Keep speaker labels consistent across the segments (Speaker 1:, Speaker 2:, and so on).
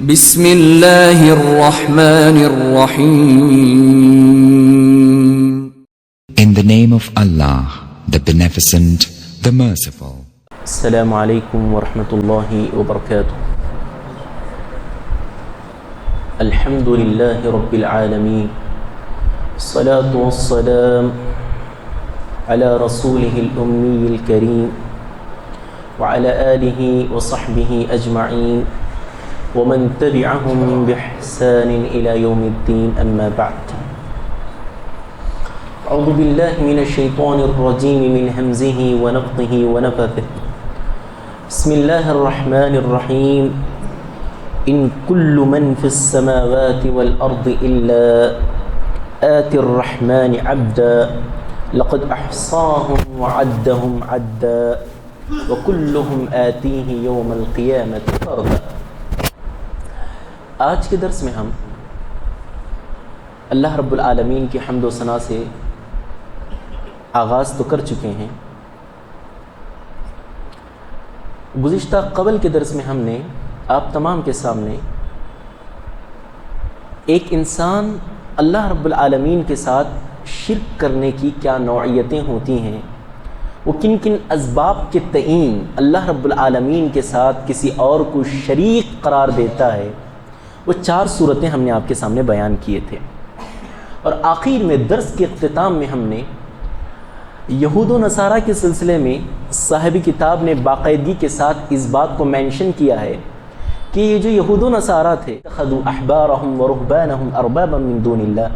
Speaker 1: بسم اللہ الرحمن الرحیم.
Speaker 2: In the name of Allah, the Beneficent, the Merciful.
Speaker 3: السلام علیکم ورحمۃ اللہ وبرکاتہ. الحمد للہ رب العالمین، الصلاة والسلام على رسوله الأمي الكريم وعلى آله وصحبه أجمعين ومن تبعهم بإحسان إلى يوم الدين، أما بعد. أعوذ بالله من الشيطان الرجيم من همزه ونفخه ونفثه. بسم الله الرحمن الرحيم. إن كل من في السماوات والأرض إلا آتي الرحمن عبدا لقد أحصاهم وعدهم عدا وكلهم آتيه يوم القيامة فردا. آج کے درس میں ہم اللہ رب العالمین کی حمد و ثنا سے آغاز تو کر چکے ہیں. گزشتہ قبل کے درس میں ہم نے آپ تمام کے سامنے ایک انسان اللہ رب العالمین کے ساتھ شرک کرنے کی کیا نوعیتیں ہوتی ہیں، وہ کن کن اسباب کے تئیں اللہ رب العالمین کے ساتھ کسی اور کو شریک قرار دیتا ہے، وہ 4 صورتیں ہم نے آپ کے سامنے بیان کیے تھے. اور آخر میں درس کے اختتام میں ہم نے یہود و نصارہ کے سلسلے میں صاحب کتاب نے باقاعدگی کے ساتھ اس بات کو مینشن کیا ہے کہ یہ جو یہود و نصارہ تھے اتخذوا احبارهم ورهبانهم اربابا من دون اللہ،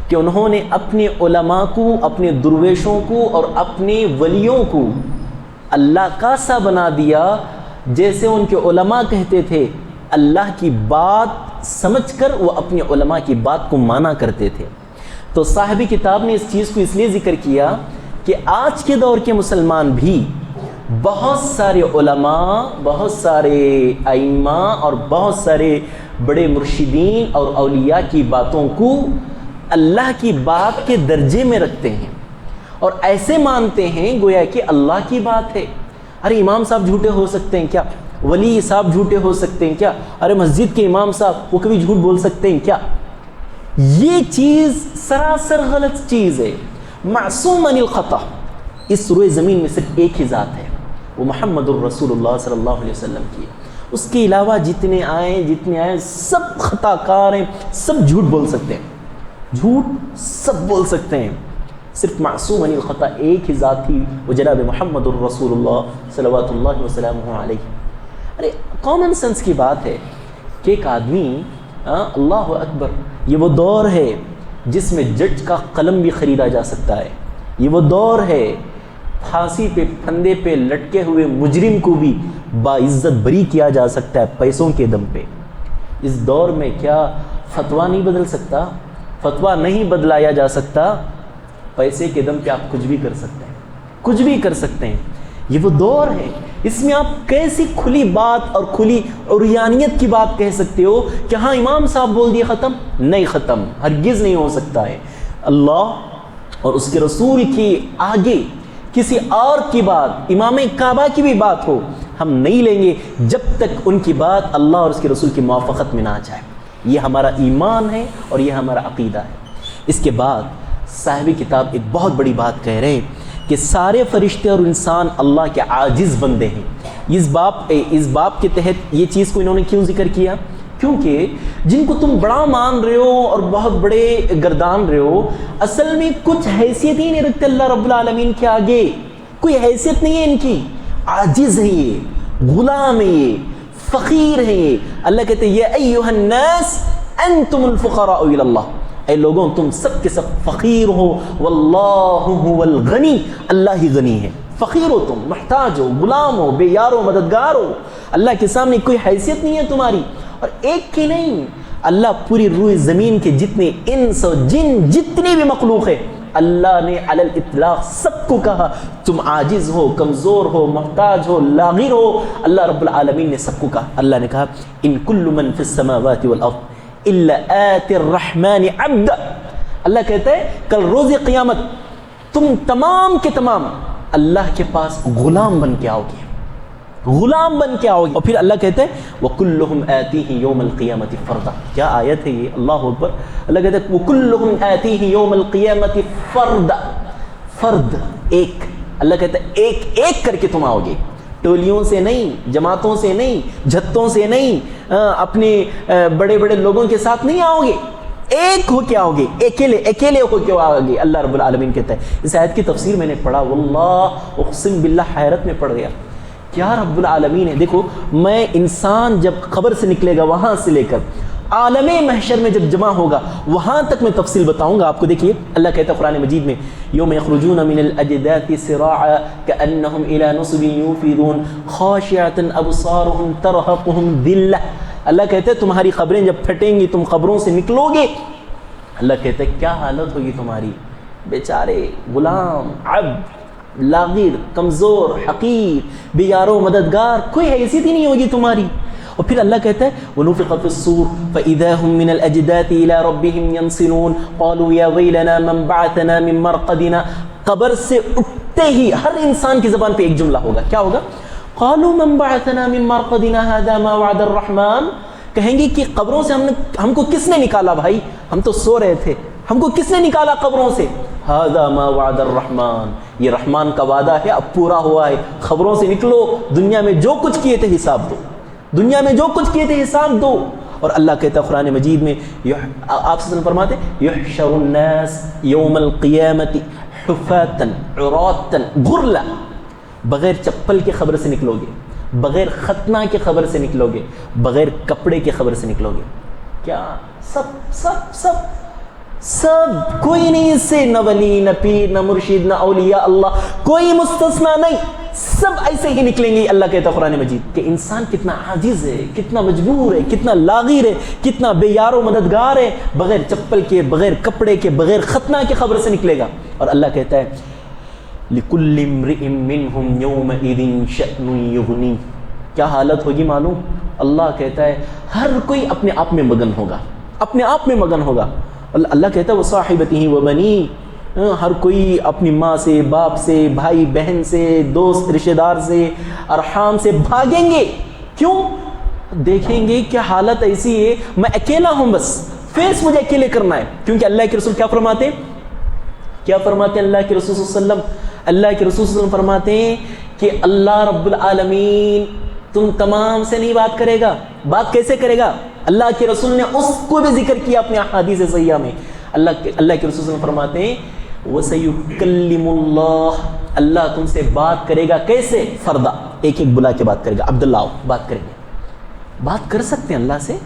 Speaker 3: کہ انہوں نے اپنے علماء کو، اپنے درویشوں کو اور اپنے ولیوں کو اللہ کا سا بنا دیا. جیسے ان کے علماء کہتے تھے اللہ کی بات سمجھ کر وہ اپنے علماء کی بات کو مانا کرتے تھے. تو صاحب کتاب نے اس چیز کو اس لیے ذکر کیا کہ آج کے دور کے مسلمان بھی بہت سارے علماء، بہت سارے ائمہ اور بہت سارے بڑے مرشدین اور اولیاء کی باتوں کو اللہ کی بات کے درجے میں رکھتے ہیں اور ایسے مانتے ہیں گویا کہ اللہ کی بات ہے. ارے امام صاحب جھوٹے ہو سکتے ہیں کیا؟ ولی صاحب جھوٹے ہو سکتے ہیں کیا؟ ارے مسجد کے امام صاحب وہ کبھی جھوٹ بول سکتے ہیں کیا؟ یہ چیز سراسر غلط چیز ہے. معصوم عن الخطا اس روئے زمین میں صرف ایک ہی ذات ہے، وہ محمد الرسول اللہ صلی اللہ علیہ وسلم کی. اس کے علاوہ جتنے آئے سب خطا کار ہیں، سب جھوٹ بول سکتے ہیں، جھوٹ سب بول سکتے ہیں. صرف معصوم عن الخطا ایک ہی ذات تھی، وہ جناب محمد الرسول اللہ صلوات اللہ وسلامہ علیہ. ارے کامن سینس کی بات ہے کہ ایک آدمی اللہ اکبر، یہ وہ دور ہے جس میں جج کا قلم بھی خریدا جا سکتا ہے. یہ وہ دور ہے پھانسی پہ پھندے پہ لٹکے ہوئے مجرم کو بھی باعزت بری کیا جا سکتا ہے پیسوں کے دم پہ. اس دور میں کیا فتویٰ نہیں بدل سکتا؟ فتویٰ نہیں بدلایا جا سکتا. پیسے کے دم پہ آپ کچھ بھی کر سکتے ہیں، کچھ بھی کر سکتے ہیں. یہ وہ دور ہے، اس میں آپ کیسی کھلی بات اور کھلی عریانیت کی بات کہہ سکتے ہو کہ ہاں امام صاحب بول دیے ختم؟ نہیں، ختم ہرگز نہیں ہو سکتا ہے. اللہ اور اس کے رسول کی آگے کسی اور کی بات، امام کعبہ کی بھی بات ہو، ہم نہیں لیں گے جب تک ان کی بات اللہ اور اس کے رسول کی موافقت میں نہ آ جائے. یہ ہمارا ایمان ہے اور یہ ہمارا عقیدہ ہے. اس کے بعد صاحب کتاب ایک بہت بڑی بات کہہ رہے ہیں کہ سارے فرشتے اور انسان اللہ کے عاجز بندے ہیں. اس باب کے تحت یہ چیز کو انہوں نے کیوں ذکر کیا؟ کیونکہ جن کو تم بڑا مان رہے ہو اور بہت بڑے گردان رہے ہو، اصل میں کچھ حیثیت ہی نہیں رکھتے اللہ رب العالمین کے آگے. کوئی حیثیت نہیں ہے ان کی، عاجز ہے، یہ غلام ہے، یہ فقیر ہے. یہ اللہ کہتے ہیں یا ایھا الناس انتم الفقراء الی اللہ، اے لوگوں تم سب کے سب فقیر ہو، واللہ هو الغنی، اللہ ہی غنی ہے. فقیر ہو تم، محتاج ہو، غلام ہو، بے یار ہو، مددگار ہو. اللہ کے سامنے کوئی حیثیت نہیں ہے تمہاری. اور ایک کی نہیں، اللہ پوری روئے زمین کے جتنے انس و جن جتنے بھی مخلوق ہے اللہ نے علی الاطلاق سب کو کہا تم عاجز ہو، کمزور ہو، محتاج ہو، لاغر ہو. اللہ رب العالمین نے سب کو کہا. اللہ نے کہا ان کل من فی السماوات والارض الا آتی الرحمن عبدا. اللہ کہتا ہے کل روز قیامت تم تمام کے تمام اللہ کے پاس غلام بن کے آؤ گے. غلام بن کے آؤ گے. اور پھر اللہ کہتے ہیں وَكُلُّهُمْ آتِيهِ يَوْمَ الْقِيَامَةِ فَرْدًا. کیا آیت ہے یہ, اللہ اکبر. اللہ کہتے ہیں وَكُلُّهُمْ آتِيهِ يَوْمَ الْقِيَامَةِ فَرْدًا. فرد ایک, اللہ کہتا ہے ایک ایک کر کے تم آؤ گے, ٹولیوں سے نہیں, جماعتوں سے نہیں, جھتوں سے نہیں, اپنے بڑے بڑے لوگوں کے ساتھ نہیں آؤ گے, ایک ہو کے آؤ گے, اکیلے ہو کے آؤ گے. اللہ رب العالمین کہتا ہے. اس آیت کی تفسیر میں نے پڑھا, واللہ اقسم باللہ حیرت میں پڑ گیا. کیا رب العالمین ہے. دیکھو میں انسان جب قبر سے نکلے گا وہاں سے لے کر عالم محشر میں جب جمع ہوگا وہاں تک میں تفصیل بتاؤں گا آپ کو. دیکھیے اللہ کہتا ہے قرآن مجید میں یوم یخرجون من الاجداث سراعا کأنہم الى نصب یوفضون خاشعۃ ابصارہم ترہقہم ذلہ. اللہ کہتا ہے تمہاری قبریں جب پھٹیں گی, تم قبروں سے نکلو گے, اللہ کہتا ہے کیا حالت ہوگی تمہاری, بیچارے غلام, عبد, لاغر, کمزور, حقیر, بے یار و مددگار, کوئی حیثیت ہی نہیں ہوگی تمہاری. اور پھر اللہ کہتا ہے وَنُفِخَ فِي الصُّورِ فَإِذَا هُم مِّنَ الْأَجْدَاثِ إِلَىٰ رَبِّهِمْ يَنْسِلُونَ قَالُوا يَا وَيْلَنَا مَنْ بَعَثَنَا مِن مَّرْقَدِنَا. قبر سے اٹھتے ہی ہر انسان کی زبان پہ ایک جملہ ہوگا, کیا ہوگا؟ قَالُوا مَنْ بَعَثَنَا مِن مَّرْقَدِنَا هَذَا مَا وَعَدَ الرَّحْمَٰنُ. کہیں گے کہ قبروں سے ہم کو کس نے نکالا بھائی, ہم تو سو رہے تھے, ہم کو کس نے نکالا قبروں سے؟ هَذَا مَا وَعَدَ الرَّحْمَٰنُ. یہ رحمان کا وعدہ ہے, اب پورا ہوا ہے. خبروں سے نکلو, دنیا میں جو کچھ کیے تھے حساب دو, دنیا میں جو کچھ کیے تھے حساب دو. اور اللہ کہتا ہے قرآن مجید میں, آپ سے فرماتے یحشر الناس یوم القیامت حفاتا عراتا غرلا. بغیر چپل کے خبر سے نکلو گے, بغیر ختنہ کے خبر سے نکلو گے, بغیر کپڑے کے خبر سے نکلو گے. کیا سب سب سب سب کوئی نہیں اس سے, نہ ولی, نہ پیر, نہ مرشد, نہ اولیاء اللہ, کوئی مستثنا نہیں, سب ایسے ہی نکلیں گے. اللہ کہتا ہے قرآن مجید کہ انسان کتنا عاجز ہے, کتنا مجبور ہے, کتنا لاغیر ہے, کتنا بے یار و مددگار ہے, بغیر چپل کے, بغیر کپڑے کے, بغیر ختنہ کے خبر سے نکلے گا. اور اللہ کہتا ہے لِكُلِّ امْرِئٍ مِّنْهُمْ يَوْمَئِذٍ شَأْنٌ يُغْنِيهِ. کیا حالت ہوگی معلوم؟ اللہ کہتا ہے ہر کوئی اپنے آپ میں مگن ہوگا, اپنے آپ میں مگن ہوگا. اللہ کہتا ہے وَصَاحِبَتِهِ وَبَنِيهِ. ہر کوئی اپنی ماں سے, باپ سے, بھائی بہن سے, دوست رشتہ دار سے, ارحام سے بھاگیں گے. کیوں؟ دیکھیں گے کہ حالت ایسی ہے, میں اکیلا ہوں, بس فیس مجھے اکیلے کرنا ہے. کیونکہ اللہ کے رسول کیا فرماتے ہیں, کیا فرماتے ہیں اللہ کے رسول صلی اللہ علیہ وسلم؟ اللہ کے رسول صلی اللہ علیہ وسلم فرماتے ہیں کہ اللہ رب العالمین تم تمام سے نہیں بات کرے گا. بات کیسے کرے گا؟ اللہ کے رسول نے اس کو بھی ذکر کیا اپنے احادیث صحیحہ میں. اللہ کے رسول صلی اللہ علیہ وسلم فرماتے ہیں وَسَيُكَلِّمُ اللَّهُ. اللہ تم سے بات کرے گا. کیسے؟ فردا, ایک ایک بلا کے بات کرے گا. عبداللہ بات کریں گے, بات کر سکتے ہیں اللہ سے,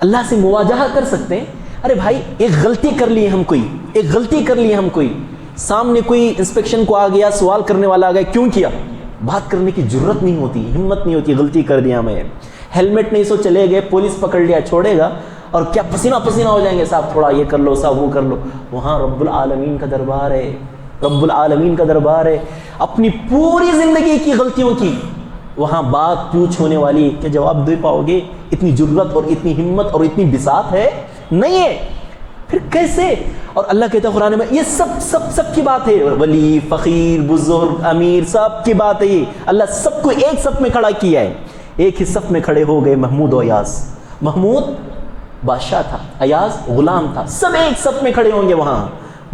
Speaker 3: اللہ سے مواجہہ کر سکتے ہیں. ارے بھائی ایک غلطی کر لی ہم کوئی, ایک غلطی کر لی ہم کوئی, سامنے کوئی انسپیکشن کو آ گیا, سوال کرنے والا آ گیا, کیوں کیا؟ بات کرنے کی جرت نہیں ہوتی, ہمت نہیں ہوتی, غلطی کر دیا میں. ہیلمٹ نہیں سو چلے گئے, پولیس پکڑ لیا, چھوڑے گا, اور کیا پسینہ پسینہ ہو جائیں گے, صاحب تھوڑا یہ کر لو, صاحب وہ کر لو. وہاں رب العالمین کا دربار ہے, رب العالمین کا دربار ہے. اپنی پوری زندگی کی غلطیوں کی وہاں بات پوچھ ہونے والی, کیا جواب دے پاؤ گے؟ اتنی جرت اور اتنی ہمت اور اتنی بساط ہے نہیں ہے. پھر کیسے؟ اور اللہ کہتا ہے قرآن میں یہ سب کی بات ہے, ولی, فقیر, بزرگ, امیر, سب کی بات ہے. یہ اللہ سب کو ایک صف میں کھڑا کیا ہے. ایک ہی صف میں کھڑے ہو گئے محمود و ایاز. محمود بادشاہ تھا, ایاز غلام تھا, سب ایک صف میں کھڑے ہوں گے وہاں.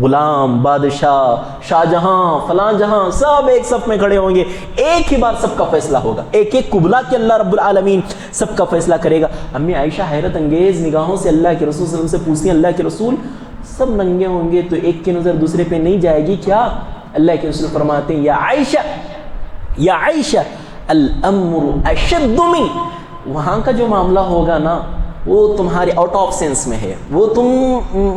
Speaker 3: غلام, بادشاہ, شاہ جہاں, فلاں جہاں, سب ایک صف میں کھڑے ہوں گے. ایک ہی بار سب کا فیصلہ ہوگا, ایک ایک کو بلا کے اللہ رب العالمین سب کا فیصلہ کرے گا. امی عائشہ حیرت انگیز نگاہوں سے اللہ کے رسول صلی اللہ علیہ وسلم سے پوچھتی ہیں, اللہ کے رسول سب ننگے ہوں گے تو ایک کی نظر دوسرے پہ نہیں جائے گی کیا؟ اللہ کے رسول فرماتے ہیں یا عائشہ الامر اشد من. وہاں کا جو معاملہ ہوگا نا وہ تمہارے آؤٹ آف سینس میں ہے, وہ تم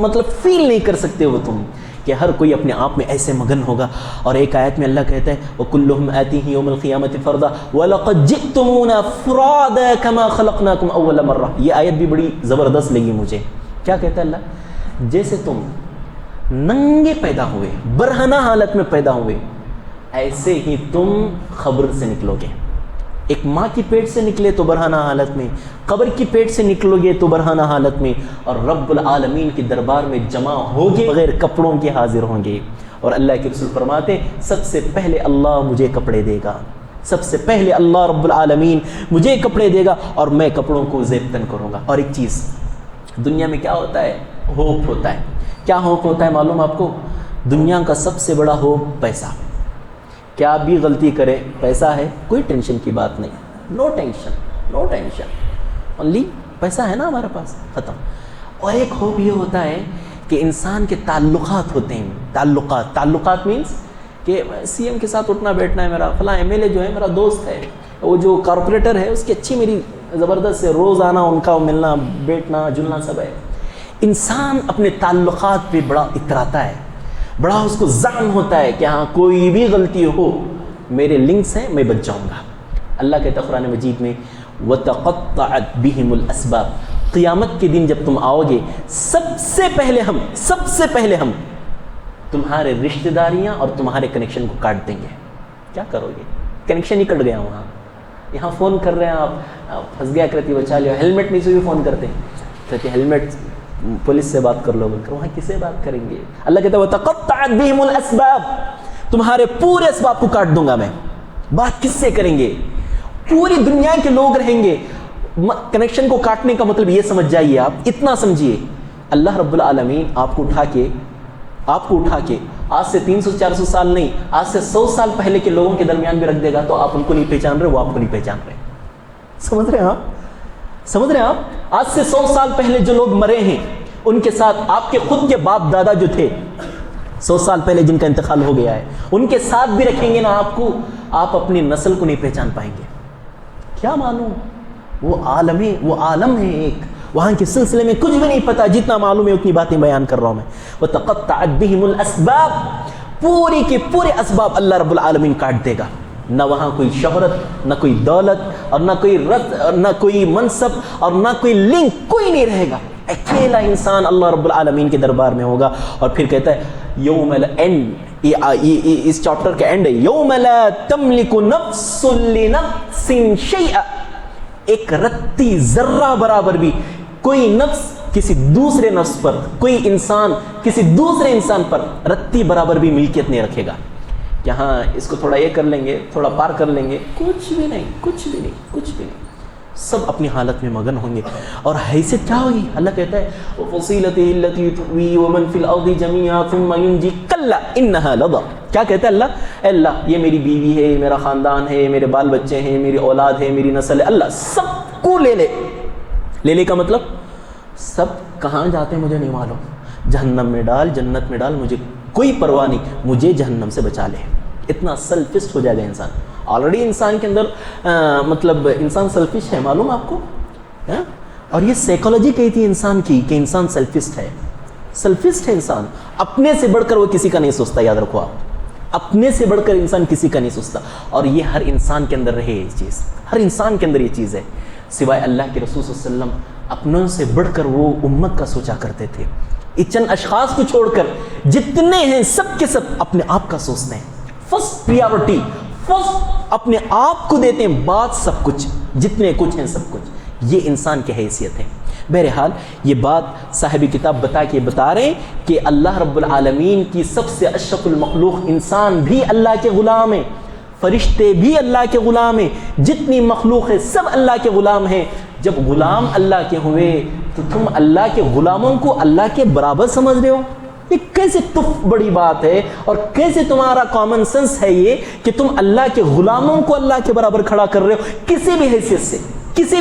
Speaker 3: مطلب فیل نہیں کر سکتے ہو تم, کہ ہر کوئی اپنے آپ میں ایسے مگن ہوگا. اور ایک آیت میں اللہ کہتا ہے وَكُلُّهُمْ آتِيهِ يَوْمَ الْقِيَامَةِ فَرْدًا وَلَقَدْ جِئْتُمُونَا فُرَادًا كَمَا خَلَقْنَاكُمْ أَوَّلَ مَرَّةٍ. یہ آیت بھی بڑی زبردست لگی مجھے. کیا کہتا ہے اللہ؟ جیسے تم ننگے پیدا ہوئے, برہنہ حالت میں پیدا ہوئے, ایسے ہی تم قبر سے نکلو گے. ایک ماں کی پیٹ سے نکلے تو برہنہ حالت میں, قبر کی پیٹ سے نکلو گے تو برہنہ حالت میں, اور رب العالمین کے دربار میں جمع ہوگے, بغیر کپڑوں کے حاضر ہوں گے. اور اللہ کے رسول فرماتے سب سے پہلے اللہ مجھے کپڑے دے گا, سب سے پہلے اللہ رب العالمین مجھے کپڑے دے گا اور میں کپڑوں کو زیب تن کروں گا۔ اور ایک چیز دنیا میں کیا ہوتا ہے؟ ہوپ ہوتا ہے۔ کیا ہوپ ہوتا ہے معلوم آپ کو؟ دنیا کا سب سے بڑا ہوپ پیسہ۔ کیا بھی غلطی کرے پیسہ ہے، کوئی ٹینشن کی بات نہیں، نو ٹینشن، اونلی پیسہ ہے نا ہمارے پاس، ختم۔ اور ایک ہوپ یہ ہوتا ہے کہ انسان کے تعلقات ہوتے ہیں، تعلقات مینس کہ سی ایم کے ساتھ اٹھنا بیٹھنا ہے، میرا فلاں ایم ایل اے جو ہے میرا دوست ہے، وہ جو کارپوریٹر ہے اس کی اچھی میری زبردست سے روزانہ ان کا ملنا بیٹھنا جلنا سب ہے۔ انسان اپنے تعلقات پہ بڑا اتراتا ہے، بڑا اس کو ذہن ہوتا ہے کہ ہاں کوئی بھی غلطی ہو میرے لنکس ہیں، میں بچ جاؤں گا۔ اللہ کہتا ہے قرآن مجید میں وَتَقَطَّعَتْ بِهِمُ الْأَسْبَابُ، قیامت کے دن جب تم آؤ گے سب سے پہلے ہم تمہارے رشتہ داریاں اور تمہارے کنیکشن کو کاٹ دیں گے۔ کیا کرو گے؟ کنیکشن ہی کٹ گیا وہاں، یہاں فون کر رہے ہیں آپ پھنس گیا کرتی بچا لو، ہیلمٹ نہیں سے بھی فون کرتے ہیں، کہتے ہیلمٹ پولیس سے بات کر لو، بول کر وہاں کسے بات کریں گے؟ اللہ کہتا ہے وَتَقَطَّعَتْ بِهِمُ الْأَسْبَابُ، تمہارے پورے اسباب کو کاٹ دوں گا میں۔ بات کس سے کریں گے؟ پوری دنیا کے لوگ رہیں گے۔ کنیکشن کو کاٹنے کا مطلب یہ سمجھ جائیے، آپ اتنا سمجھیے، اللہ رب العالمین آپ کو اٹھا کے آج سے 300-400 سال نہیں، آج سے 100 سال پہلے کے لوگوں کے درمیان بھی رکھ دے گا تو آپ ان کو نہیں پہچان رہے، وہ آپ کو نہیں پہچان رہے۔ سمجھ رہے ہیں آپ؟ آج سے 100 سال پہلے جو لوگ مرے ہیں ان کے ساتھ آپ کے خود کے باپ دادا جو تھے 100 سال پہلے جن کا انتقال ہو گیا ہے، ان کے ساتھ بھی رکھیں گے نا آپ کو، آپ اپنی نسل کو نہیں پہچان پائیں گے۔ کیا معلوم؟ وہ عالم ہے ایک، وہاں کے سلسلے میں کچھ بھی نہیں پتا، جتنا معلوم ہے اتنی باتیں بیان کر رہا ہوں میں۔ وَتَقَطَّعَتْ بِهِمُ الْأَسْبَابُ، پوری کے پورے اسباب اللہ رب العالمین کاٹ دے گا۔ نہ وہاں کوئی شہرت، نہ کوئی دولت، اور نہ کوئی رت، نہ کوئی منصب، اور نہ کوئی لنک، کوئی نہیں رہے گا۔ اکیلا انسان اللہ رب العالمین کے دربار میں ہوگا۔ اور پھر کہتا ہے یوم الانڈ، اس چیپٹر کا اینڈ ہے، یوم لا تملک نفس لنفس شیئا، ایک رتی ذرہ برابر بھی کوئی نفس کسی دوسرے نفس پر، کوئی انسان کسی دوسرے انسان پر رتی برابر بھی ملکیت نہیں رکھے گا کہ ہاں اس کو تھوڑا یہ کر لیں گے، تھوڑا پار کر لیں گے، کچھ بھی نہیں، سب اپنی حالت میں مگن ہوں گے۔ اور حیثیت کیا ہوگی؟ اللہ کہتا ہے وَفَصِيلَتِهِ الَّتِي تُؤْوِي وَمَنْ فِي الْأَرْضِ جَمِيعًا ثُمَّ يُنْجِي كَلَّا إِنَّهَا لَظَىٰ، کیا کہتا ہے اللہ؟ اے اللہ یہ میری بیوی ہے، میرا خاندان ہے، میرے بال بچے ہیں، میری اولاد ہے، میری نسل ہے، اللہ سب کو لے لے کا مطلب سب کہاں جاتے ہیں مجھے نہیں معلوم، جہنم میں ڈال، جنت میں ڈال، مجھے کوئی پرواہ نہیں، مجھے جہنم سے بچا لے۔ اتنا سیلفسٹ ہو جائے گا انسان۔ آلریڈی انسان کے اندر مطلب انسان سیلفش ہے، معلوم آپ کو؟ اور یہ سائیکالوجی کہی تھی انسان کی کہ انسان سیلفسٹ ہے انسان، اپنے سے بڑھ کر وہ کسی کا نہیں سوچتا، یاد رکھو آپ، اپنے سے بڑھ کر انسان کسی کا نہیں سوچتا۔ اور یہ ہر انسان کے اندر رہے، یہ چیز ہر انسان کے اندر یہ چیز ہے، سوائے اللہ کے رسول صلی اللہ علیہ وسلم اپنوں سے بڑھ کر وہ امت کا سوچا کرتے تھے۔ چند اشخاص کو چھوڑ کر جتنے ہیں سب کے سب اپنے آپ کا سوچتے ہیں، فرسٹ پریارٹی، فرسٹ اپنے آپ کو دیتے ہیں، بعد سب کچھ، جتنے کچھ ہیں سب کچھ۔ یہ انسان کی حیثیت ہے۔ بہرحال یہ بات صاحب کتاب بتا رہے ہیں کہ اللہ رب العالمین کی سب سے اشرف المخلوق انسان بھی اللہ کے غلام ہیں، فرشتے بھی اللہ کے غلام ہیں، جتنی مخلوق ہے سب اللہ کے غلام ہیں۔ جب غلام اللہ کے ہوئے تو تم اللہ کے غلاموں کو اللہ کے برابر سمجھ رہے ہو؟ یہ کیسے بڑی بات ہے، اور کیسے تمہارا کامن سینس ہے یہ کہ تم اللہ کے غلاموں کو اللہ کے برابر کھڑا کر رہے ہو؟ کسی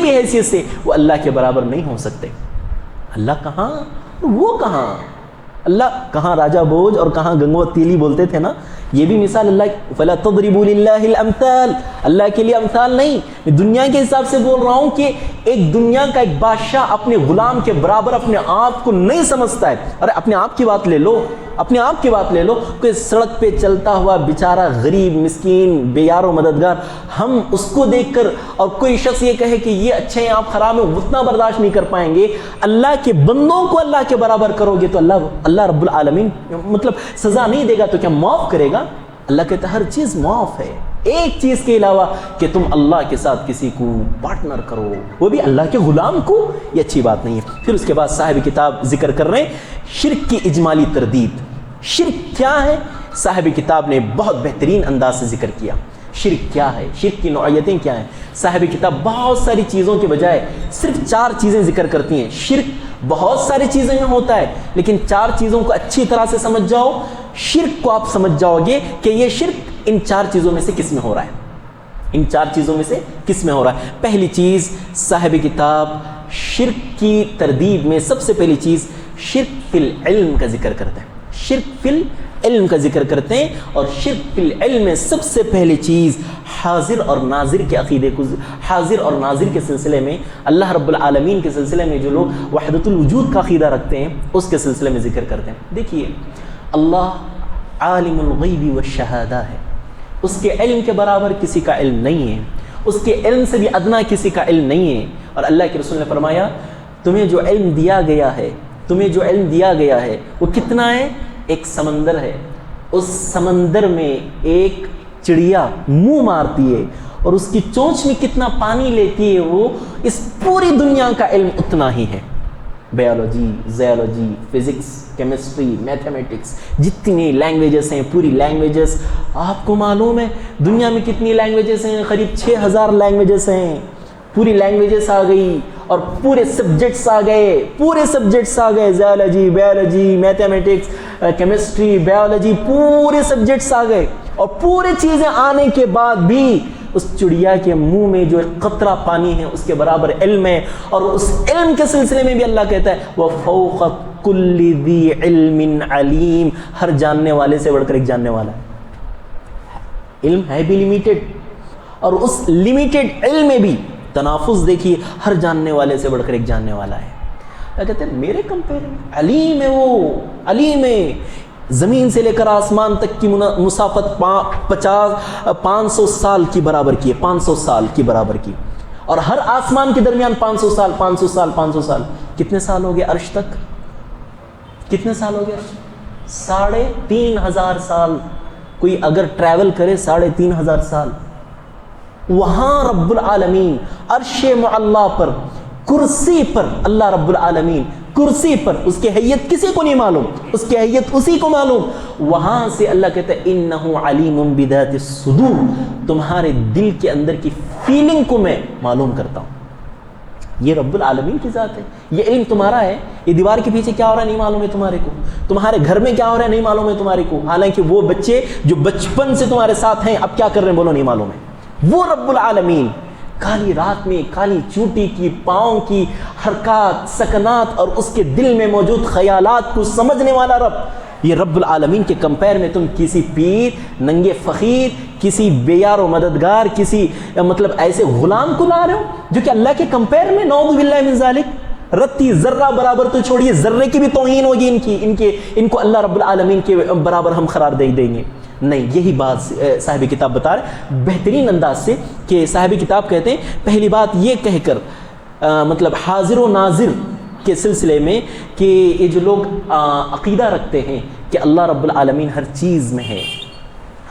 Speaker 3: بھی حیثیت سے وہ اللہ کے برابر نہیں ہو سکتے۔ اللہ کہاں، وہ کہاں، اللہ کہاں راجہ بوجھ اور کہاں گنگوا تیلی بولتے تھے نا، یہ بھی مثال اللہ، فلا تضربوا للہ الامثال، اللہ کے لیے امثال نہیں، میں دنیا کے حساب سے بول رہا ہوں کہ ایک دنیا کا ایک بادشاہ اپنے غلام کے برابر اپنے آپ کو نہیں سمجھتا ہے۔ ارے اپنے آپ کی بات لے لو، کوئی سڑک پہ چلتا ہوا بیچارہ غریب مسکین بے یار و مددگار، ہم اس کو دیکھ کر اور کوئی شخص یہ کہے کہ یہ اچھے ہیں آپ خراب ہیں، اتنا برداشت نہیں کر پائیں گے۔ اللہ کے بندوں کو اللہ کے برابر کرو گے تو اللہ رب العالمین مطلب سزا نہیں دے گا تو کیا معاف کرے گا؟ اللہ کہتا ہے ہر چیز معاف ہے، ایک چیز کے علاوہ کہ تم اللہ کے ساتھ کسی کو پارٹنر کرو، وہ بھی اللہ کے غلام کو، یہ اچھی بات نہیں ہے۔ پھر اس کے بعد صاحب کتاب ذکر کر رہے ہیں شرک کی اجمالی تردید۔ شرک کیا ہے؟ صاحب کتاب نے بہت بہترین انداز سے ذکر کیا۔ شرک کیا ہے، شرک کی نوعیتیں کیا ہیں۔ صاحب کتاب بہت ساری چیزوں کے بجائے صرف 4 چیزیں ذکر کرتی ہیں۔ شرک بہت ساری چیزوں میں ہوتا ہے، لیکن 4 چیزوں کو اچھی طرح سے سمجھ جاؤ، شرک کو آپ سمجھ جاؤ گے کہ یہ شرک ان 4 چیزوں میں سے کس میں ہو رہا ہے، ان 4 چیزوں میں سے کس میں ہو رہا ہے۔ پہلی چیز صاحب کتاب شرک کی تردید میں سب سے پہلی چیز شرک فی العلم کا ذکر کرتے ہیں، شرک فی العلم کا ذکر کرتے ہیں، اور شرک فی العلم میں سب سے پہلی چیز حاضر اور ناظر کے عقیدے کو، حاضر اور ناظر کے سلسلے میں، اللہ رب العالمین کے سلسلے میں جو لوگ وحدت الوجود کا عقیدہ رکھتے ہیں اس کے سلسلے میں ذکر کرتے ہیں۔ دیکھیے اللہ عالم الغیب والشہادہ ہے، اس کے علم کے برابر کسی کا علم نہیں ہے، اس کے علم سے بھی ادنا کسی کا علم نہیں ہے۔ اور اللہ کے رسول نے فرمایا تمہیں جو علم دیا گیا ہے، تمہیں جو علم دیا گیا ہے وہ کتنا ہے؟ ایک سمندر ہے، اس سمندر میں ایک چڑیا منہ مارتی ہے اور اس کی چونچ میں کتنا پانی لیتی ہے، وہ اس پوری دنیا کا علم اتنا ہی ہے۔ بیولوجی، زیولوجی، فزکس، کیمسٹری، میتھمیٹکس، جتنی لینگویجز ہیں، پوری لینگویجز، آپ کو معلوم ہے دنیا میں کتنی لینگویجز ہیں؟ قریب 6000 لینگویجز ہیں، پوری لینگویجز آ گئی اور پورے سبجیکٹس آ گئے، پورے سبجیکٹس آ گئے، زیولوجی، بیولوجی، میتھمیٹکس، کیمسٹری، بیولوجی، پورے سبجیکٹس آ گئے، اور پورے چیزیں آنے کے بعد بھی اس چڑیا کے منہ میں جو ایک قطرہ پانی ہے اس کے برابر علم ہے، اور اس علم کے سلسلے میں بھی اللہ کہتا ہے وَفَوْقَ كُلِّ ذِي عِلْمٍ عَلِيمٍ، ہر جاننے والے سے بڑھ کر ایک جاننے والا ہے۔ علم ہے بھی لیمیٹڈ، اور اس لیمیٹڈ علم میں بھی تنافس دیکھیے، ہر جاننے والے سے بڑھ کر ایک جاننے والا ہے۔ کیا کہتے ہیں میرے کمپیئر میں علیم ہے، وہ علیم ہے، زمین سے لے کر آسمان تک کی مسافت 500 سال کی برابر کی ہے، 500 سال کی برابر کی، اور ہر آسمان کے درمیان 500 سال 500 سال 500 سال، کتنے سال ہو گئے عرش تک؟ کتنے سال ہو گئے؟ 3500 سال۔ کوئی اگر ٹریول کرے 3500 سال، وہاں رب العالمین عرش معلا پر، کرسی پر، اللہ رب العالمین کرسی پر، اس کی حیت کسی کو نہیں معلوم، اس کی حیت اسی کو معلوم، وہاں سے اللہ کہتا ہے انہ علیم بذات الصدور، تمہارے دل کے اندر کی فیلنگ کو میں معلوم کرتا ہوں۔ یہ رب العالمین کی ذات ہے، یہ علم تمہارا ہے۔ یہ دیوار کے پیچھے کیا ہو رہا ہے نہیں معلوم ہے تمہارے کو، تمہارے گھر میں کیا ہو رہا ہے نہیں معلوم ہے تمہارے کو، حالانکہ وہ بچے جو بچپن سے تمہارے ساتھ ہیں اب کیا کر رہے ہیں بولو نہیں معلوم ہے۔ وہ رب العالمین کالی رات میں کالی چونٹی کی پاؤں کی حرکات، سکنات اور اس کے دل میں موجود خیالات کو سمجھنے والا رب، یہ رب العالمین کے کمپیر میں تم کسی پیر، ننگے فقیر، کسی بے یار و مددگار، کسی مطلب ایسے غلام کو لا رہے ہو جو کہ اللہ کے کمپیر میں نعوذ باللہ من ذالک، رتی ذرہ برابر تو چھوڑیے، ذرے کی بھی توہین ہوگی ان کو اللہ رب العالمین کے برابر ہم قرار دے دیں گے؟ نہیں، یہی بات صاحب کتاب بتا رہے بہترین انداز سے، کہ صاحب کتاب کہتے ہیں پہلی بات یہ کہہ کر مطلب حاضر و ناظر کے سلسلے میں کہ یہ جو لوگ عقیدہ رکھتے ہیں کہ اللہ رب العالمین ہر چیز میں ہے،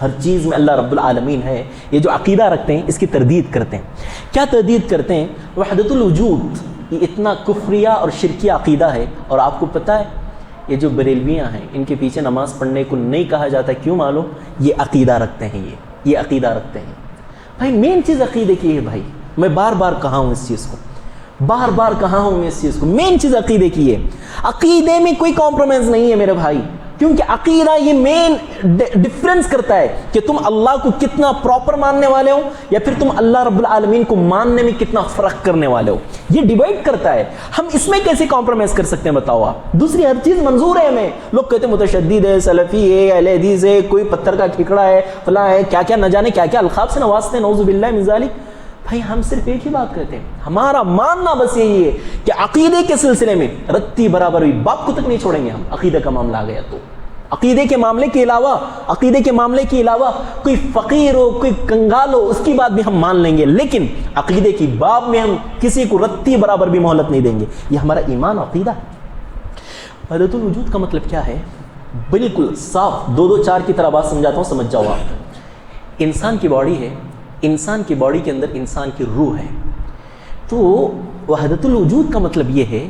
Speaker 3: ہر چیز میں اللہ رب العالمین ہے، یہ جو عقیدہ رکھتے ہیں اس کی تردید کرتے ہیں۔ کیا تردید کرتے ہیں؟ وحدت الوجود، یہ اتنا کفریہ اور شرکیہ عقیدہ ہے، اور آپ کو پتہ ہے یہ جو بریلویاں ہیں ان کے پیچھے نماز پڑھنے کو نہیں کہا جاتا، کیوں معلوم؟ یہ عقیدہ رکھتے ہیں، یہ عقیدہ رکھتے ہیں۔ بھائی مین چیز عقیدے کی ہے، بھائی میں بار بار کہا ہوں اس چیز کو، بار بار کہا ہوں میں اس چیز کو، مین چیز عقیدے کی ہے۔ عقیدے میں کوئی کمپرومائز نہیں ہے میرے بھائی، کیونکہ عقیدہ یہ مین ڈفرنس کرتا ہے کہ تم اللہ کو کتنا پراپر ماننے والے ہو، یا پھر تم اللہ رب العالمین کو ماننے میں کتنا فرق کرنے والے ہو، یہ ڈیوائڈ کرتا ہے۔ ہم اس میں کیسے کمپرومائز کر سکتے ہیں بتاؤ آپ؟ دوسری ہر چیز منظور ہے ہمیں، لوگ کہتے ہیں متشدد ہے، سلفی ہے، اہل حدیث ہے، کوئی پتھر کا ٹھیکڑا ہے، فلاں ہے، کیا کیا نہ جانے کیا کیا القاب سے نوازتے ہیں، نعوذ باللہ من ذالک۔ بھائی ہم صرف ایک ہی بات کہتے ہیں، ہمارا ماننا بس یہی ہے کہ عقیدے کے سلسلے میں رتی برابر ہوئی باپ کو تک نہیں چھوڑیں گے ہم، عقیدے کا معاملہ آ گیا تو۔ عقیدے کے معاملے کے علاوہ کوئی فقیر ہو، کوئی کنگال ہو، اس کی بات بھی ہم مان لیں گے، لیکن عقیدے کی باب میں ہم کسی کو رتی برابر بھی مہلت نہیں دیں گے۔ یہ ہمارا ایمان عقیدہ ہے۔ وحدت الوجود کا مطلب کیا ہے؟ بالکل صاف 2-2-4 کی طرح بات سمجھاتا ہوں، سمجھ جاؤ آپ۔ انسان کی باڈی ہے، انسان کی باڈی کے اندر انسان کی روح ہے، تو وحدت الوجود کا مطلب یہ ہے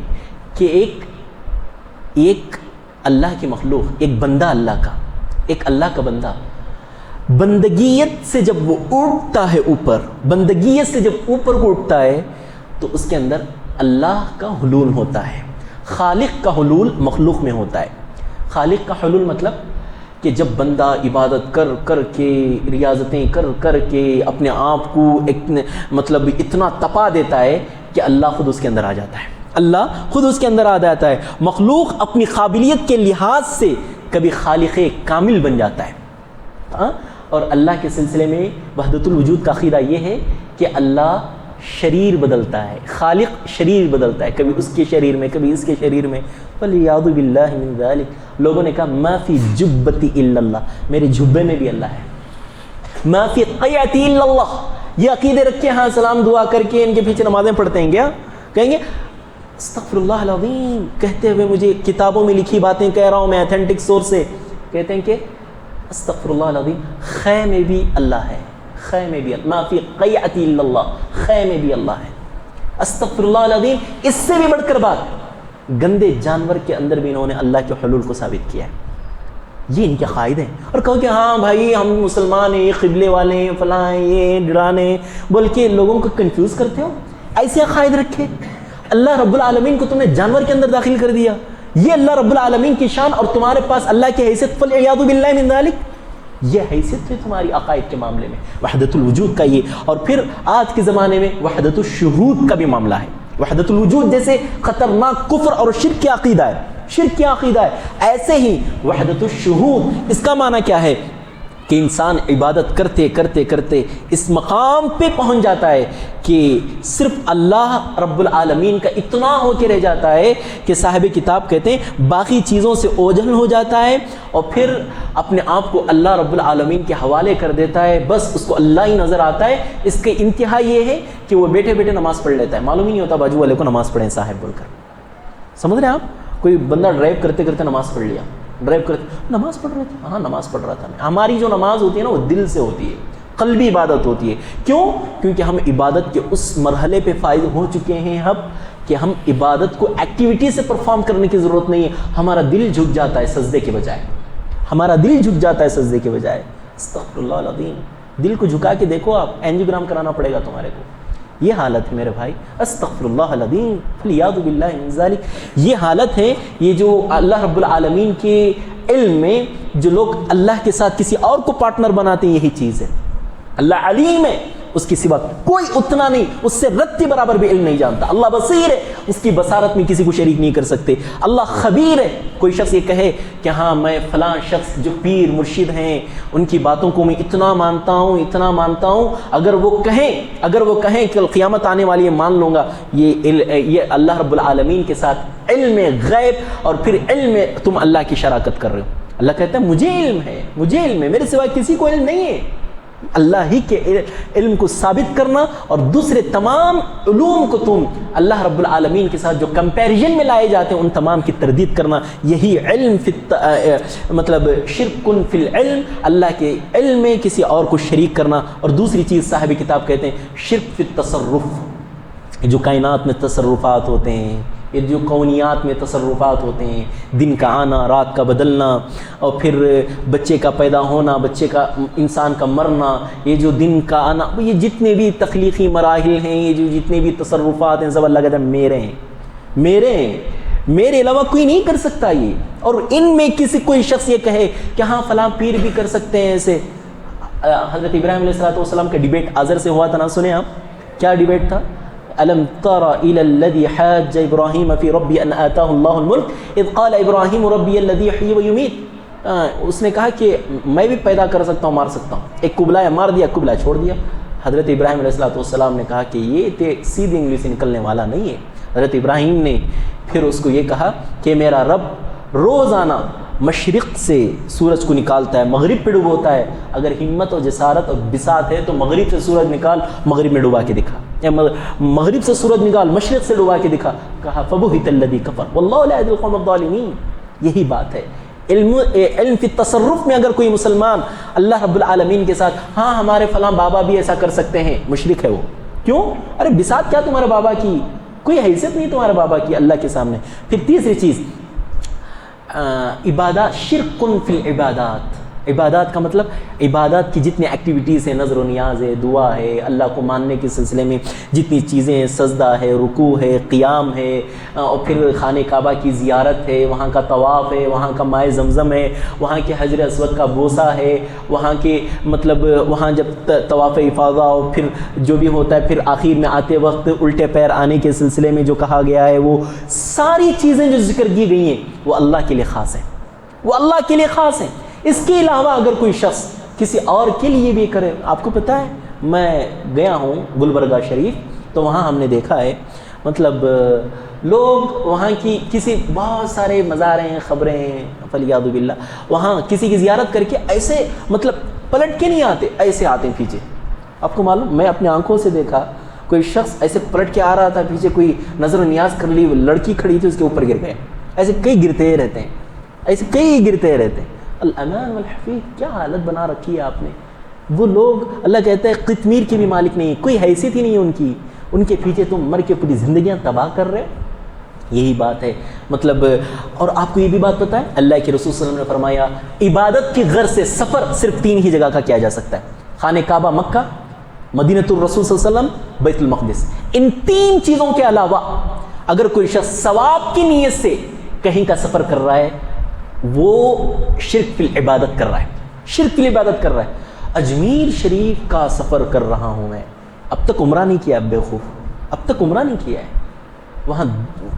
Speaker 3: کہ ایک اللہ کی مخلوق، ایک بندہ اللہ کا، ایک اللہ کا بندہ بندگیت سے جب وہ اٹھتا ہے اوپر، بندگیت سے جب اوپر کو اٹھتا ہے تو اس کے اندر اللہ کا حلول ہوتا ہے، خالق کا حلول مخلوق میں ہوتا ہے۔ خالق کا حلول مطلب کہ جب بندہ عبادت کر کر کے، ریاضتیں کر کر کے اپنے آپ کو مطلب اتنا تپا دیتا ہے کہ اللہ خود اس کے اندر آ جاتا ہے، اللہ خود اس کے اندر آ جاتا ہے۔ مخلوق اپنی قابلیت کے لحاظ سے کبھی خالق کامل بن جاتا ہے، اور اللہ کے سلسلے میں وحدت الوجود کا عقیدہ یہ ہے کہ اللہ شریر بدلتا ہے، خالق شریر بدلتا ہے، کبھی اس کے شریر میں کبھی اس کے شریر میں۔ وَلِيَعُوذُ بِاللَّهِ مِن ذَلِكَ، لوگوں نے کہا مَا فِي جُبَّتِ إِلَّا اللَّهِ، میرے جھبے میں بھی اللہ ہے، مَا فِي قَيَّتِ إِلَّا اللَّهِ، یہ عقیدے رکھے ہاں سلام دعا کر کے ان کے پیچھے نمازیں پڑھتے ہیں کیا؟ کہیں گے استغفر اللہ العظیم کہتے ہوئے مجھے کتابوں میں لکھی باتیں کہہ رہا ہوں میں ایتھینٹک سورس سے، کہتے ہیں کہ استغفر اللہ العظیم خے میں بھی اللہ ہے، خے میں بھی ما فی قیعۃ الا اللہ، خے میں بھی اللہ ہے، استغفر اللہ العظیم۔ اس سے بھی بڑھ کر بات، گندے جانور کے اندر بھی انہوں نے اللہ کے حلول کو ثابت کیا ہے، یہ ان کے قائد ہیں۔ اور کہو کہ ہاں بھائی ہم مسلمان ہیں، قبلے والے ہیں، فلاں ہیں، یہ ڈرانے ہیں، بول کے لوگوں کو کنفیوز کرتے ہو، ایسے عقائد رکھے۔ اللہ رب العالمین کو تم نے جانور کے اندر داخل کر دیا، یہ اللہ رب العالمین کی شان، اور تمہارے پاس اللہ کی حیثیت، فَالْعِيَاذُ بِاللَّهِ مِن ذَلِكَ، یہ حیثیت ہے تمہاری عقائد کے معاملے میں، وحدت الوجود کا یہ۔ اور پھر آج کے زمانے میں وحدت الشہود کا بھی معاملہ ہے۔ وحدت الوجود جیسے خطرناک کفر اور شرک کی عقیدہ ہے، شرک کی عقیدہ ہے، ایسے ہی وحدت الشہود، اس کا معنی کیا ہے کہ انسان عبادت کرتے کرتے کرتے اس مقام پہ پہنچ جاتا ہے کہ صرف اللہ رب العالمین کا اتنا ہو کے رہ جاتا ہے کہ صاحب کتاب کہتے ہیں باقی چیزوں سے اوجھل ہو جاتا ہے، اور پھر اپنے آپ کو اللہ رب العالمین کے حوالے کر دیتا ہے، بس اس کو اللہ ہی نظر آتا ہے۔ اس کی انتہا یہ ہے کہ وہ بیٹھے بیٹھے نماز پڑھ لیتا ہے، معلوم ہی نہیں ہوتا بازو والے کو نماز پڑھیں صاحب بول کر، سمجھ رہے ہیں آپ؟ کوئی بندہ ڈرائیو کرتے کرتے نماز پڑھ لیا، ڈرائیو کرتے نماز پڑھ رہے تھے، ہاں نماز پڑھ رہا تھا میں۔ ہماری جو نماز ہوتی ہے نا وہ دل سے ہوتی ہے، قلبی عبادت ہوتی ہے۔ کیوں؟ کیونکہ ہم عبادت کے اس مرحلے پہ فائز ہو چکے ہیں اب کہ ہم عبادت کو ایکٹیویٹی سے پرفارم کرنے کی ضرورت نہیں ہے، ہمارا دل جھک جاتا ہے سجدے کے بجائے، ہمارا دل جھک جاتا ہے سجدے کے بجائے۔ استغفر اللہ العظیم، دل کو جھکا کے دیکھو، آپ اینجیوگرام کرانا پڑے گا تمہارے کو، یہ حالت ہے میرے بھائی۔ استغفر اللہ العظیم فَالْعِيَاذُ بِاللَّهِ مِن ذَلِكَ، یہ حالت ہے، یہ جو اللہ رب العالمین کے علم میں جو لوگ اللہ کے ساتھ کسی اور کو پارٹنر بناتے ہیں، یہی چیز ہے۔ اللہ علیم ہے، اس کی سوا کوئی اتنا نہیں، اس سے رتی برابر بھی علم نہیں جانتا۔ اللہ بصیر ہے، اس کی بصارت میں کسی کو شریک نہیں کر سکتے۔ اللہ خبیر ہے، کوئی شخص یہ کہے کہ ہاں میں فلاں شخص جو پیر مرشد ہیں ان کی باتوں کو میں اتنا مانتا ہوں اتنا مانتا ہوں، اگر وہ کہیں کہ قیامت آنے والی ہے مان لوں گا، یہ اللہ رب العالمین کے ساتھ علم غیب اور پھر علم تم اللہ کی شراکت کر رہے ہو۔ اللہ کہتا ہے مجھے علم ہے، میرے سوا کسی کو علم نہیں ہے۔ اللہ ہی کے علم کو ثابت کرنا اور دوسرے تمام علوم کو تم اللہ رب العالمین کے ساتھ جو کمپیریزن میں لائے جاتے ہیں ان تمام کی تردید کرنا، یہی علم مطلب شرکن فی العلم، اللہ کے علم میں کسی اور کو شریک کرنا۔ اور دوسری چیز صاحب کتاب کہتے ہیں شرک فی التصرف، جو کائنات میں تصرفات ہوتے ہیں، یہ جو کونیات میں تصرفات ہوتے ہیں، دن کا آنا رات کا بدلنا، اور پھر بچے کا پیدا ہونا، بچے کا انسان کا مرنا، یہ جو دن کا آنا، یہ جتنے بھی تخلیقی مراحل ہیں، یہ جو جتنے بھی تصرفات ہیں، سب اللہ کہتا ہے میرے علاوہ کوئی نہیں کر سکتا یہ۔ اور ان میں کسی کوئی شخص یہ کہے کہ ہاں فلاں پیر بھی کر سکتے ہیں ایسے۔ حضرت ابراہیم علیہ السلام کا ڈیبیٹ آذر سے ہوا تھا نا، سنیں آپ کیا ڈیبیٹ تھا؟ ألم تر إلى الذي حاج إبراهيم في ربي أن آتاه الله الملك إذ قال إبراهيم ربي الذي يحيي ويميت۔ اس نے کہا کہ میں بھی پیدا کر سکتا ہوں، مار سکتا ہوں، ایک کو بلایا مار دیا، ایک کو بلایا چھوڑ دیا۔ حضرت ابراہیم علیہ السلام نے کہا کہ یہ سیدھی انگلی سے نکلنے والا نہیں ہے۔ حضرت ابراہیم نے پھر اس کو یہ کہا کہ میرا رب روزانہ مشرق سے سورج کو نکالتا ہے، مغرب پہ ڈبوتا ہے، اگر ہمت اور جسارت اور بساط ہے تو مغرب سے سورج نکال، مغرب میں ڈبا کے دکھا، یا مغرب سے سورج نکال، مشرق سے ڈبا کے دکھا۔ کہا فبہت الذی کفر واللہ لا یہدی القوم الظالمین۔ یہی بات ہے، علم فی تصرف میں اگر کوئی مسلمان اللہ رب العالمین کے ساتھ ہاں ہمارے فلاں بابا بھی ایسا کر سکتے ہیں، مشرک ہے وہ۔ کیوں؟ ارے بساط کیا تمہارے بابا کی، کوئی حیثیت نہیں تمہارے بابا کی اللہ کے سامنے۔ پھر تیسری چیز عبادات، شرک فی العبادات، عبادات کا مطلب عبادات کی جتنی ایکٹیویٹیز ہیں، نظر و نیاز ہے، دعا ہے، اللہ کو ماننے کے سلسلے میں جتنی چیزیں ہیں، سجدہ ہے، رکوع ہے، قیام ہے، اور پھر خانہ کعبہ کی زیارت ہے، وہاں کا طواف ہے، وہاں کا مائے زمزم ہے، وہاں کے حجر اسود کا بوسہ ہے، وہاں کے مطلب وہاں جب طواف افاضہ اور پھر جو بھی ہوتا ہے، پھر آخر میں آتے وقت الٹے پیر آنے کے سلسلے میں جو کہا گیا ہے، وہ ساری چیزیں جو ذکر کی گئی ہیں وہ اللہ کے لیے خاص ہیں، وہ اللہ کے لیے خاص ہیں۔ اس کے علاوہ اگر کوئی شخص کسی اور کے لیے بھی کرے، آپ کو پتہ ہے میں گیا ہوں گلبرگہ شریف، تو وہاں ہم نے دیکھا ہے مطلب لوگ وہاں کی کسی بہت سارے مزاریں خبریں فلیعوذ باللہ وہاں کسی کی زیارت کر کے ایسے مطلب پلٹ کے نہیں آتے، ایسے آتے ہیں پیچھے۔ آپ کو معلوم، میں اپنی آنکھوں سے دیکھا کوئی شخص ایسے پلٹ کے آ رہا تھا، پیچھے کوئی نظر و نیاز کر لی، وہ لڑکی کھڑی تھی اس کے اوپر گر گئے۔ ایسے کئی گرتے رہتے ہیں، ایسے کئی گرتے رہتے ہیں۔ الامان والحفیظ، کیا حالت بنا رکھی ہے آپ نے۔ وہ لوگ اللہ کہتا ہے قطمیر کے بھی مالک نہیں، کوئی حیثیت ہی نہیں ہے ان کے پیچھے تم مر کے پوری زندگیاں تباہ کر رہے۔ یہی بات ہے مطلب۔ اور آپ کو یہ بھی بات پتہ ہے اللہ کے رسول صلی اللہ علیہ وسلم نے فرمایا عبادت کی غرض سے سفر صرف 3 ہی جگہ کا کیا جا سکتا ہے، خانہ کعبہ مکہ، مدینۃ الرسول صلی اللہ علیہ وسلم، بیت المقدس۔ ان 3 چیزوں کے علاوہ اگر کوئی شخص ثواب کی نیت سے کہیں کا سفر کر رہا ہے، وہ شرک فی العبادت کر رہا ہے، شرک فی العبادت کر رہا ہے۔ اجمیر شریف کا سفر کر رہا ہوں میں، اب تک عمرہ نہیں کیا، بیوقوف، اب تک عمرہ نہیں کیا ہے، وہاں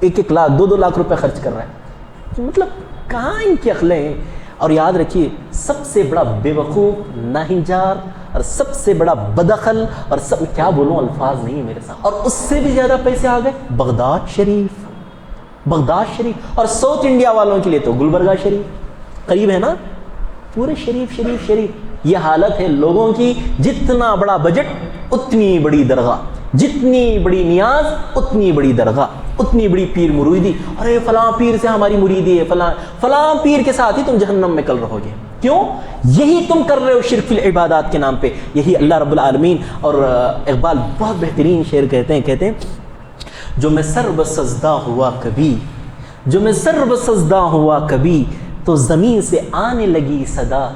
Speaker 3: 1-1 لاکھ 2-2 لاکھ روپے خرچ کر رہا ہے، مطلب کہاں ان کی عقلیں ہیں۔ اور یاد رکھیے سب سے بڑا بے وقوف، ناہنجار اور سب سے بڑا بدعقل اور سب کیا بولوں الفاظ نہیں میرے ساتھ، اور اس سے بھی زیادہ پیسے آ گئے بغداد شریف، بغداد شریف۔ اور ساؤتھ انڈیا والوں کے لیے تو گلبرگہ شریف قریب ہے نا، پورے شریف شریف شریف۔ یہ حالت ہے لوگوں کی، جتنا بڑا بجٹ اتنی بڑی درگاہ، جتنی بڑی نیاز اتنی بڑی درگاہ، اتنی بڑی پیر مریدی۔ ارے فلاں پیر سے ہماری مریدی ہے، فلاں پیر کے ساتھ ہی تم جہنم میں کل رہو گے۔ کیوں؟ یہی تم کر رہے ہو شرک فی العبادات کے نام پہ۔ یہی اللہ رب العالمین اور اقبال بہت بہترین شعر کہتے ہیں جو میں سر بسجدہ ہوا کبھی، جو میں سر بسجدہ ہوا کبھی، تو زمین سے آنے لگی صدا،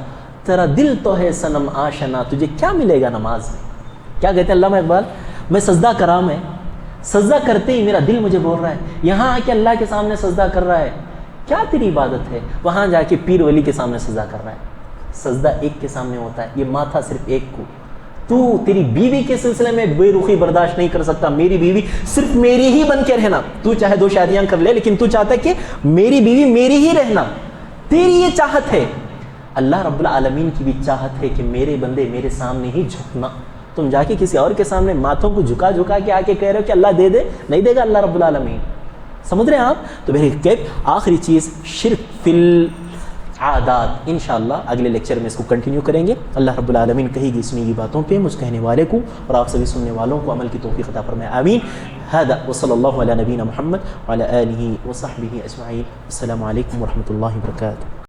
Speaker 3: تیرا دل تو ہے صنم آشنا، تجھے کیا ملے گا نماز میں۔ کیا کہتے ہیں علامہ اقبال؟ میں سجدہ کرا، میں سجدہ کرتے ہی میرا دل مجھے بول رہا ہے یہاں آ کے اللہ کے سامنے سجدہ کر رہا ہے، کیا تیری عبادت ہے؟ وہاں جا کے پیر ولی کے سامنے سجدہ کر رہا ہے۔ سجدہ ایک کے سامنے ہوتا ہے، یہ ماتھا صرف ایک کو۔ تو تیری بیوی کے سلسلے میں بے رخی برداشت نہیں کر سکتا، میری بیوی صرف میری ہی بن کے رہنا، تو چاہے 2 شادیاں کر لے لیکن تو چاہتا ہے کہ میری بیوی میری ہی رہنا، تیری یہ چاہت ہے۔ اللہ رب العالمین کی بھی چاہت ہے کہ میرے بندے میرے سامنے ہی جھکنا۔ تم جا کے کسی اور کے سامنے ماتھوں کو جھکا کے آ کے کہہ رہے ہو کہ اللہ دے دے، نہیں دے گا اللہ رب العالمین، سمجھ رہے ہیں آپ؟ تو میرے آخری چیز شرک فی العادات، انشاءاللہ اگلے لیکچر میں اس کو کنٹینیو کریں گے۔ اللہ رب العالمین کہی گئی سنی گئی باتوں پہ مجھ کہنے والے کو اور آپ سبھی سننے والوں کو عمل کی توفیق عطا فرمائے، آمین۔ هذا وصلی اللہ علی نبینا محمد وعلی آلہ وصحبہ اجمعین۔ السلام علیکم ورحمۃ اللہ وبرکاتہ۔